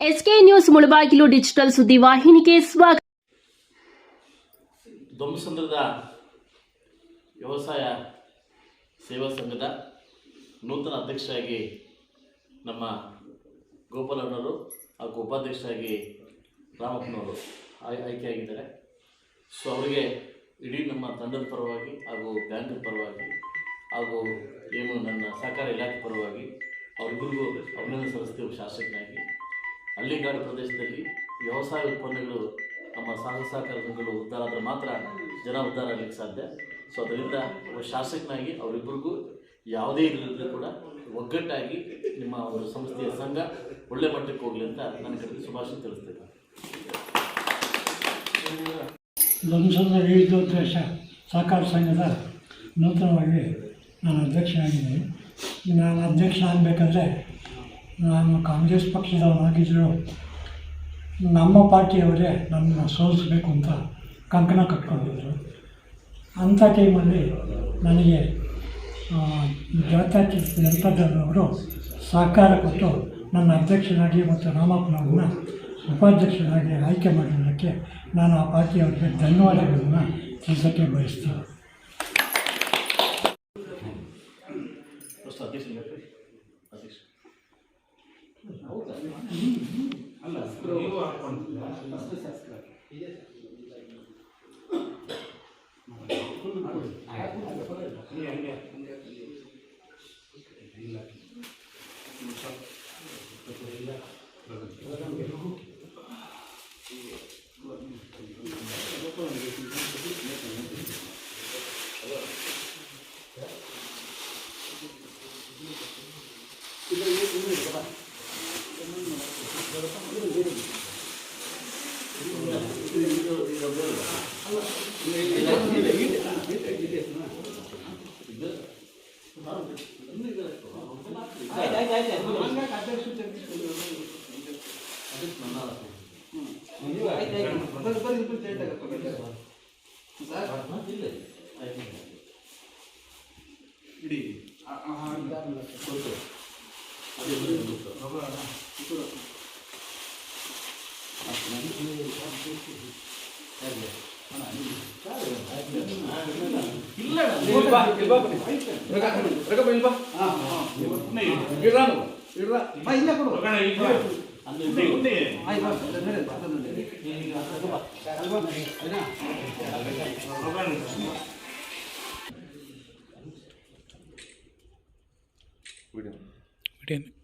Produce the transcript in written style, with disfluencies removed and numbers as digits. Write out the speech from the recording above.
SK news Mulbagal digital ಸುದ್ದಿವಾಹಿನಿಗೆ ಸ್ವಾಗತ. ಧ್ವಂಸಂದ್ರದ ವ್ಯವಸಾಯ ಸೇವಾ ಸಂಘದ ನೂತನ ಅಧ್ಯಕ್ಷರಾಗಿ ನಮ್ಮ ಗೋಪಾಲಣ್ಣವರು ಹಾಗೂ ಉಪಾಧ್ಯಕ್ಷರಾಗಿ ರಾಮಪ್ಪನವರು ಆಯ್ಕೆಯಾಗಿದ್ದಾರೆ. ಸೊ ಅವರಿಗೆ ಇಡೀ ನಮ್ಮ ತಂಡದ ಪರವಾಗಿ ಹಾಗೂ ಬ್ಯಾಂಕ್ ಪರವಾಗಿ ಹಾಗೂ ಏನು ನನ್ನ ಸಹಕಾರ ಇಲಾಖೆ ಪರವಾಗಿ ಅವರಿಬ್ಬರಿಗೂ ಅಭಿನಂದನೆ ಸಲ್ಲಿಸ್ತೇವೆ. ಶಾಸಕನಾಗಿ ಹಳ್ಳಿಗಾಡು ಪ್ರದೇಶದಲ್ಲಿ ವ್ಯವಸಾಯ ಉತ್ಪನ್ನಗಳು ನಮ್ಮ ಸಹಕಾರ ಸಂಘಗಳು ಉದ್ಧಾರ ಆದರೆ ಮಾತ್ರ ಜನ ಉದ್ಧಾರ ಆಗಲಿಕ್ಕೆ ಸಾಧ್ಯ. ಸೊ ಅದರಿಂದ ಶಾಸಕನಾಗಿ ಅವರಿಬ್ಬರಿಗೂ ಯಾವುದೇ ಇದರಲ್ಲಿ ಕೂಡ ಒಗ್ಗಟ್ಟಾಗಿ ನಿಮ್ಮ ಒಂದು ಸಂಸ್ಥೆಯ ಸಂಘ ಒಳ್ಳೆ ಮಟ್ಟಕ್ಕೆ ಹೋಗಲಿ ಅಂತ ನನ್ನ ಕಡೆಗೆ ಶುಭಾಶಯ ತಿಳಿಸ್ತೇನೆ. ಧ್ವಂಸದ ವಿವಿಧೋದ್ದೇಶ ಸಹಕಾರ ಸಂಘದ ನೂತನವಾಗಿ ನಾನು ಅಧ್ಯಕ್ಷನಾಗಿದ್ದೀನಿ. ನಾನು ಅಧ್ಯಕ್ಷ ಆಗಬೇಕಾದ್ರೆ ನಾನು ಕಾಂಗ್ರೆಸ್ ಪಕ್ಷದವನಾಗಿದ್ದರೂ ನಮ್ಮ ಪಾರ್ಟಿಯವರೇ ನನ್ನನ್ನು ಸೋಲಿಸಬೇಕು ಅಂತ ಕಂಕಣ ಕಟ್ಕೊಂಡಿದ್ದರು. ಅಂಥ ಟೈಮಲ್ಲಿ ನನಗೆ ಜಾತ್ಯತೀತ ಜನತಾದಳವರು ಸಹಕಾರ ಕೊಟ್ಟು ನನ್ನ ಅಧ್ಯಕ್ಷನಾಗಿ ಮತ್ತು ರಾಮಪ್ಪನವ್ರನ್ನ ಉಪಾಧ್ಯಕ್ಷರಾಗಿ ಆಯ್ಕೆ ಮಾಡಿದ್ದಕ್ಕೆ ನಾನು ಆ ಪಾರ್ಟಿಯವರಿಗೆ ಧನ್ಯವಾದಗಳನ್ನು ತಿಳಿಸೋಕ್ಕೆ ಬಯಸ್ತೀನಿ. ವಿಡಿಯೋ